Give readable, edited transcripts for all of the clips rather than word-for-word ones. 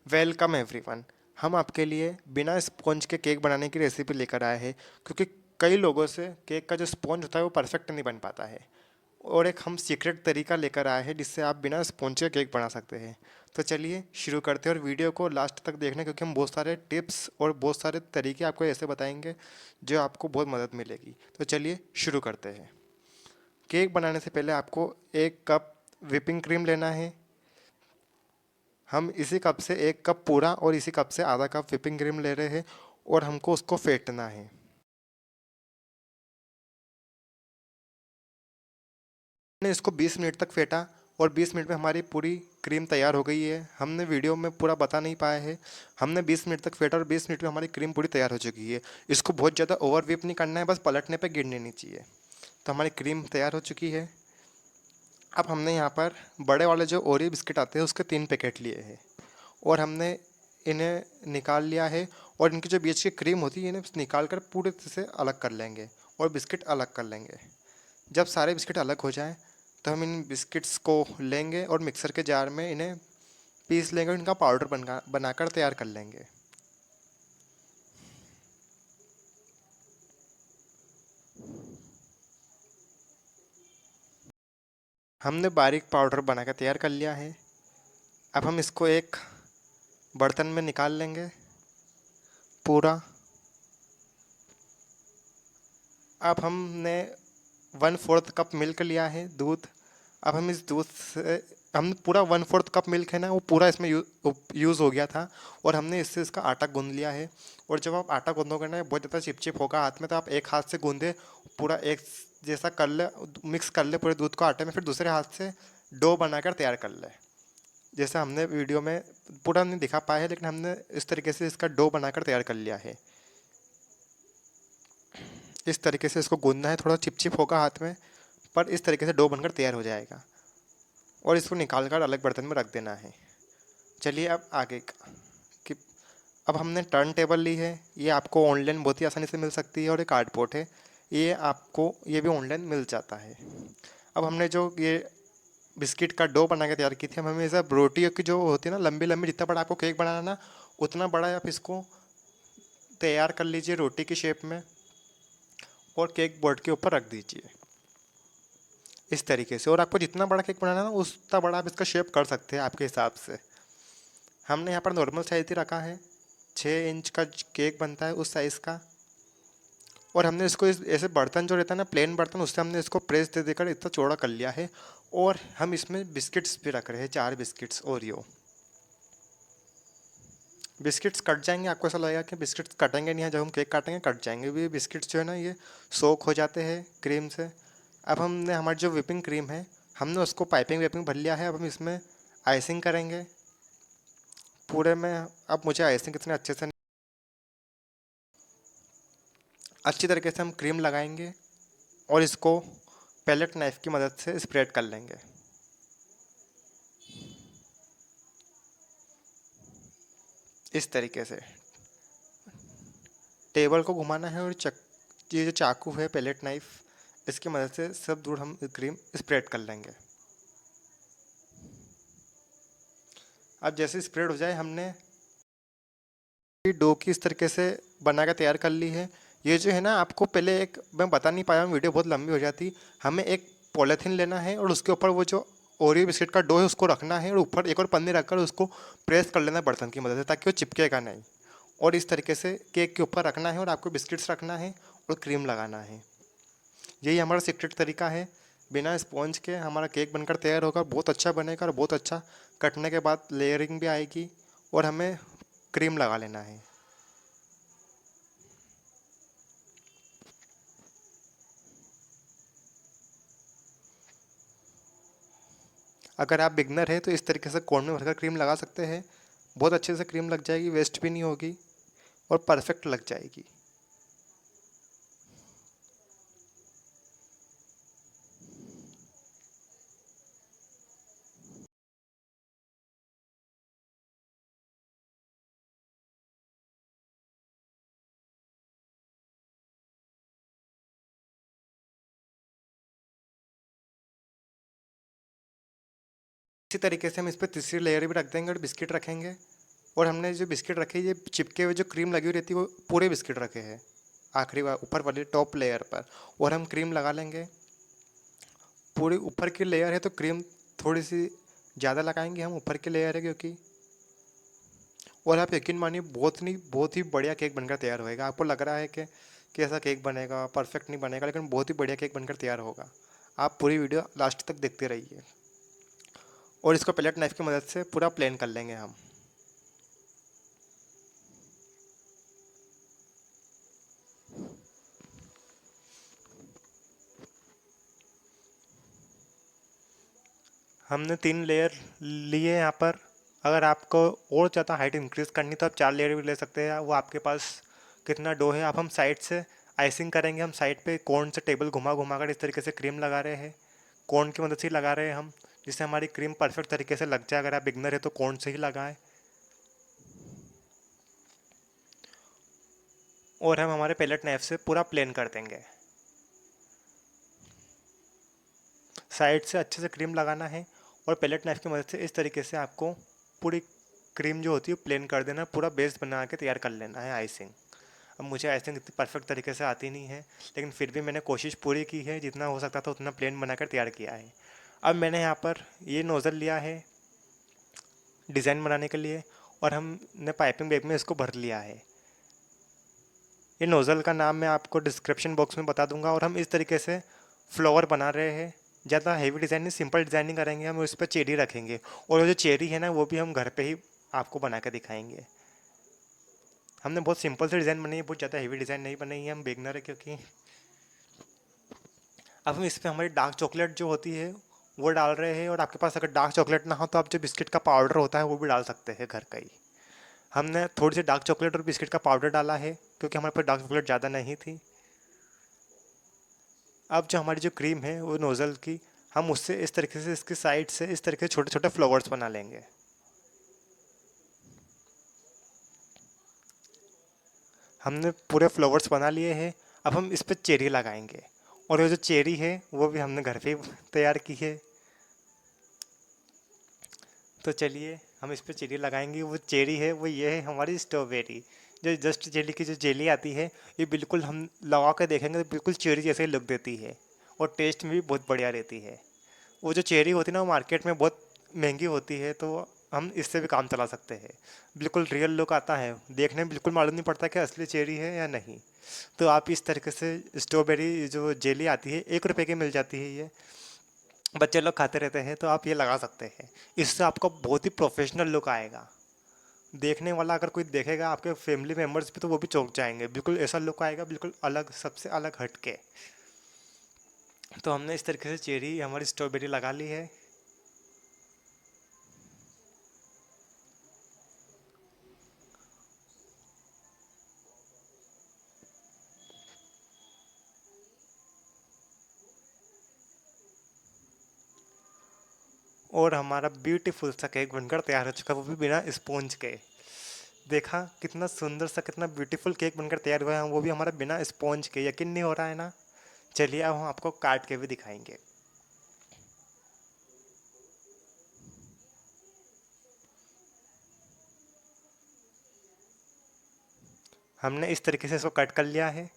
Welcome everyone. हम आपके लिए बिना स्पॉन्ज के केक बनाने की रेसिपी लेकर आए हैं, क्योंकि कई लोगों से केक का जो स्पॉन्ज होता है वो परफेक्ट नहीं बन पाता है। और एक हम सीक्रेट तरीका लेकर आए हैं जिससे आप बिना स्पॉन्ज के केक बना सकते हैं। तो चलिए शुरू करते हैं, और वीडियो को लास्ट तक देखना, क्योंकि हम बहुत सारे टिप्स और बहुत सारे तरीके आपको ऐसे बताएंगे जो आपको बहुत मदद मिलेगी। तो चलिए शुरू करते हैं। केक बनाने से पहले आपको 1 कप व्हिपिंग क्रीम लेना है। हम इसी कप से 1 कप पूरा और इसी कप से आधा कप व्हिपिंग क्रीम ले रहे हैं, और हमको उसको फेंटना है। हमने इसको 20 मिनट तक फेंटा, और 20 मिनट में हमारी पूरी क्रीम तैयार हो गई है। हमने वीडियो में पूरा बता नहीं पाया है। हमने 20 मिनट तक फेंटा और 20 मिनट में हमारी क्रीम पूरी तैयार हो चुकी है। इसको बहुत ज़्यादा ओवर व्हिप नहीं करना है, बस पलटने पे गिरनी नहीं चाहिए। तो हमारी क्रीम तैयार हो चुकी है। अब हमने यहाँ पर बड़े वाले जो ओरियो बिस्किट आते हैं उसके 3 पैकेट लिए हैं, और हमने इन्हें निकाल लिया है। और इनकी जो बीच की क्रीम होती है इन्हें निकाल कर पूरे तरह से अलग कर लेंगे, और बिस्किट अलग कर लेंगे। जब सारे बिस्किट अलग हो जाएं तो हम इन बिस्किट्स को लेंगे और मिक्सर के जार में इन्हें पीस लेंगे, और इनका पाउडर बनाकर तैयार कर लेंगे। हमने बारीक पाउडर बनाकर तैयार कर लिया है। अब हम इसको एक बर्तन में निकाल लेंगे पूरा। अब हमने 1/4 कप मिल्क लिया है, दूध। अब हम इस दूध से हम पूरा 1/4 कप मिल्क है ना, वो पूरा इसमें यूज़ हो गया था, और हमने इससे इसका आटा गूंद लिया है। और जब आप आटा गूंदोगे ना, बहुत ज़्यादा चिपचिप होगा हाथ में, तो आप एक हाथ से गूंदे पूरा एक जैसा कर ले, मिक्स कर ले पूरे दूध को आटे में, फिर दूसरे हाथ से डो बनाकर तैयार कर ले। जैसे हमने वीडियो में पूरा नहीं दिखा पाया है, लेकिन हमने इस तरीके से इसका डो बनाकर तैयार कर लिया है। इस तरीके से इसको गूंदना है, थोड़ा चिपचिप होगा हाथ में, पर इस तरीके से डो बनकर तैयार हो जाएगा। और इसको निकाल कर अलग बर्तन में रख देना है। चलिए अब आगे का कि अब हमने टर्न टेबल ली है। ये आपको ऑनलाइन बहुत ही आसानी से मिल सकती है, और एक कार्डबोर्ड है, ये भी ऑनलाइन मिल जाता है। अब हमने जो ये बिस्किट का डो बना के तैयार की थी, हम हमेशा रोटी की जो होती है ना लंबी लंबी, जितना बड़ा आपको केक बनाना ना उतना बड़ा आप इसको तैयार कर लीजिए रोटी की शेप में, और केक बोर्ड के ऊपर रख दीजिए इस तरीके से। और आपको जितना बड़ा केक बनाना है ना उतना बड़ा आप इसका शेप कर सकते हैं आपके हिसाब से। हमने यहाँ पर नॉर्मल साइज़ ही रखा है, 6 इंच का केक बनता है उस साइज़ का। और हमने इसको इस ऐसे बर्तन जो रहता है ना प्लेन बर्तन, उससे हमने इसको प्रेस दे देकर इतना चौड़ा कर लिया है। और हम इसमें बिस्किट्स भी रख रहे हैं, 4 बिस्किट्स ओरियो। बिस्किट्स कट जाएंगे, आपको ऐसा लगेगा कि बिस्किट्स कटेंगे नहीं है, जब हम केक काटेंगे कट जाएंगे भी। बिस्किट्स जो है ना ये सोक हो जाते हैं क्रीम से। अब हमने हमारी जो व्हिपिंग क्रीम है हमने उसको पाइपिंग वेपिंग भर लिया है। अब हम इसमें आइसिंग करेंगे पूरे में। अब मुझे आइसिंग कितने अच्छे से अच्छी तरीके से हम क्रीम लगाएंगे, और इसको पैलेट नाइफ़ की मदद से स्प्रेड कर लेंगे इस तरीके से। टेबल को घुमाना है, और ये जो चाकू है पैलेट नाइफ़, इसकी मदद से सब दूर हम क्रीम स्प्रेड कर लेंगे। अब जैसे स्प्रेड हो जाए, हमने डो की इस तरीके से बना के तैयार कर ली है। ये जो है ना आपको पहले एक मैं बता नहीं पाया हूँ, वीडियो बहुत लंबी हो जाती। हमें एक पॉलीथीन लेना है, और उसके ऊपर वो जो ओरियो बिस्किट का डो है उसको रखना है, और ऊपर एक और पन्नी रखकर उसको प्रेस कर लेना है बर्तन की मदद से, ताकि वो चिपकेगा नहीं। और इस तरीके से केक के ऊपर रखना है, और आपको बिस्किट्स रखना है और क्रीम लगाना है। यही हमारा सीक्रेट तरीका है। बिना स्पॉन्ज के हमारा केक बनकर तैयार होगा, बहुत अच्छा बनेगा, और बहुत अच्छा कटने के बाद लेयरिंग भी आएगी। और हमें क्रीम लगा लेना है। अगर आप बिगनर हैं तो इस तरीके से कोन में भरकर क्रीम लगा सकते हैं। बहुत अच्छे से क्रीम लग जाएगी, वेस्ट भी नहीं होगी, और परफेक्ट लग जाएगी। इसी तरीके से हम इस पर तीसरी लेयर भी रख देंगे और बिस्किट रखेंगे, और हमने जो बिस्किट रखे, ये चिपके हुए जो क्रीम लगी हुई रहती है वो पूरे बिस्किट रखे हैं आखिरी ऊपर वाली टॉप लेयर पर। और हम क्रीम लगा लेंगे। पूरी ऊपर की लेयर है तो क्रीम थोड़ी सी ज़्यादा लगाएंगे हम, ऊपर की लेयर है क्योंकि। और आप यकीन मानिए बहुत ही बढ़िया केक बनकर तैयार होएगा। आपको लग रहा है कि कैसा केक बनेगा, परफेक्ट नहीं बनेगा, लेकिन बहुत ही बढ़िया केक बनकर तैयार होगा। आप पूरी वीडियो लास्ट तक देखते रहिए। और इसको पेलेट नाइफ की मदद से पूरा प्लेन कर लेंगे हम। हमने 3 लेयर लिए यहाँ पर। अगर आपको और ज़्यादा हाइट इंक्रीज़ करनी तो आप 4 लेयर भी ले सकते हैं। वो आपके पास कितना डो है। अब हम साइड से आइसिंग करेंगे। हम साइड पे कोन से टेबल घुमा घुमा कर इस तरीके से क्रीम लगा रहे हैं। कोन की मदद से ही लगा रहे हैं हम, जिससे हमारी क्रीम परफेक्ट तरीके से लग जाए। अगर आप बिगनर है तो कोन से ही लगाएं। और हम हमारे पेलेट नाइफ से पूरा प्लेन कर देंगे। साइड से अच्छे से क्रीम लगाना है और पेलेट नाइफ की मदद से इस तरीके से आपको पूरी क्रीम जो होती है प्लेन कर देना, पूरा बेस बना के तैयार कर लेना है आइसिंग। अब मुझे आइसिंग इतनी परफेक्ट तरीके से आती नहीं है, लेकिन फिर भी मैंने कोशिश पूरी की है, जितना हो सकता था उतना प्लेन बनाकर तैयार किया है। अब मैंने यहाँ पर ये नोज़ल लिया है डिज़ाइन बनाने के लिए, और हमने पाइपिंग बैग में इसको भर लिया है। ये नोज़ल का नाम मैं आपको डिस्क्रिप्शन बॉक्स में बता दूंगा। और हम इस तरीके से फ्लावर बना रहे हैं। ज़्यादा हेवी डिज़ाइन नहीं, सिंपल डिज़ाइनिंग करेंगे हम। उस पर चेरी रखेंगे, और वो जो चेरी है ना वो भी हम घर पे ही आपको बना के दिखाएंगे। हमने बहुत सिंपल से डिज़ाइन बनाई है, बहुत ज़्यादा हेवी डिज़ाइन नहीं बनाई है। हम बिगनर है क्योंकि। अब हम इस पर हमारी डार्क चॉकलेट जो होती है वो डाल रहे हैं। और आपके पास अगर डार्क चॉकलेट ना हो तो आप जो बिस्किट का पाउडर होता है वो भी डाल सकते हैं घर का ही। हमने थोड़ी सी डार्क चॉकलेट और बिस्किट का पाउडर डाला है क्योंकि हमारे पास डार्क चॉकलेट ज़्यादा नहीं थी। अब जो हमारी जो क्रीम है वो नोज़ल की, हम उससे इस तरीके से इसकी साइड से इस तरीके से छोटे छोटे फ्लावर्स बना लेंगे। हमने पूरे फ्लावर्स बना लिए हैं। अब हम इस पर चेरी लगाएंगे। और ये जो चेरी है वो भी हमने घर पे ही तैयार की है। तो चलिए हम इस पर चेरी लगाएंगे। वो चेरी है वो ये है हमारी स्ट्रॉबेरी। जो जस्ट जेली की जो जेली आती है, ये बिल्कुल हम लगा कर देखेंगे तो बिल्कुल चेरी जैसे ही लुक देती है। और टेस्ट में भी बहुत बढ़िया रहती है। वो जो चेरी होती है ना वो मार्केट में बहुत महंगी होती है, तो हम इससे भी काम चला सकते हैं। बिल्कुल रियल लुक आता है, देखने में बिल्कुल मालूम नहीं पड़ता कि असली चेरी है या नहीं। तो आप इस तरीके से स्ट्रॉबेरी जो जेली आती है 1 रुपए की मिल जाती है, ये बच्चे लोग खाते रहते हैं, तो आप ये लगा सकते हैं। इससे आपको बहुत ही प्रोफेशनल लुक आएगा। देखने वाला अगर कोई देखेगा, आपके फैमिली मेम्बर्स भी, तो वो भी चौंक जाएंगे। बिल्कुल ऐसा लुक आएगा, बिल्कुल अलग, सबसे अलग हट के। तो हमने इस तरीके से चेरी हमारी स्ट्रॉबेरी लगा ली है। और हमारा ब्यूटीफुल सा केक बनकर तैयार हो चुका है, वो भी बिना स्पॉन्ज के। देखा कितना सुंदर सा, कितना ब्यूटीफुल केक बनकर तैयार हुआ है, वो भी हमारा बिना स्पॉन्ज के। यकीन नहीं हो रहा है ना? चलिए अब हम आपको काट के भी दिखाएंगे। हमने इस तरीके से इसको कट कर लिया है।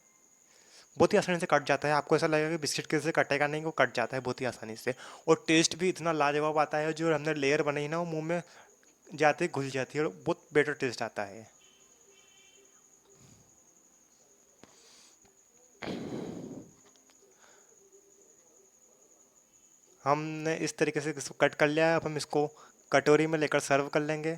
बहुत ही आसानी से कट जाता है। आपको ऐसा लगेगा कि बिस्किट कैसे कटेगा, नहीं, वो कट जाता है बहुत ही आसानी से। और टेस्ट भी इतना लाजवाब आता है। जो हमने लेयर बनाई ना वो मुंह में जाते ही घुल जाती है और बहुत बेटर टेस्ट आता है। हमने इस तरीके से इसको कट कर लिया है। अब हम इसको कटोरी में लेकर सर्व कर लेंगे।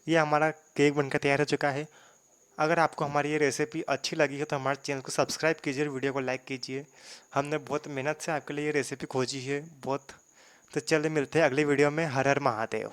ये हमारा केक बनकर तैयार हो चुका है। अगर आपको हमारी ये रेसिपी अच्छी लगी है तो हमारे चैनल को सब्सक्राइब कीजिए और वीडियो को लाइक कीजिए। हमने बहुत मेहनत से आपके लिए ये रेसिपी खोजी है बहुत। तो चलिए मिलते हैं अगली वीडियो में। हर हर महादेव।